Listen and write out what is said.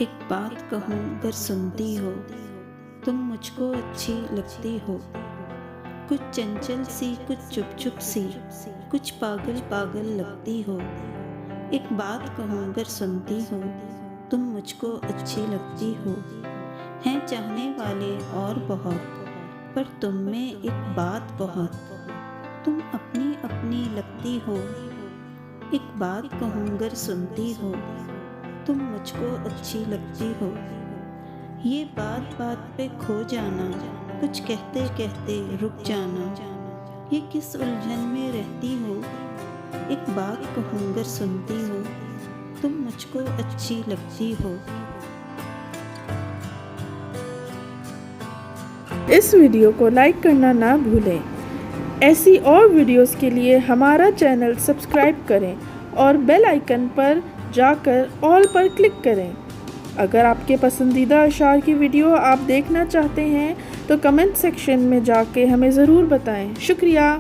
एक बात कहूँ अगर सुनती हो, तुम मुझको अच्छी लगती हो। कुछ चंचल सी, कुछ चुप चुप सी, कुछ पागल पागल लगती हो। एक बात कहूँ अगर सुनती हो, तुम मुझको अच्छी लगती हो। हैं चाहने वाले और बहुत, पर तुम में एक बात बहुत, तुम अपनी अपनी लगती हो। एक बात कहूँ अगर सुनती हो, तुम मुझको अच्छी लगती हो। ये बात बात पे खो जाना, कुछ कहते कहते रुक जाना, ये किस उलझन में रहती हो। एक बात कहूँ अगर सुनती हो, तुम मुझको अच्छी लगती हो। इस वीडियो को लाइक करना ना भूलें। ऐसी और वीडियोस के लिए हमारा चैनल सब्सक्राइब करें और बेल आइकन पर जाकर ऑल पर क्लिक करें। अगर आपके पसंदीदा अशार की वीडियो आप देखना चाहते हैं तो कमेंट सेक्शन में जाके हमें ज़रूर बताएं। शुक्रिया।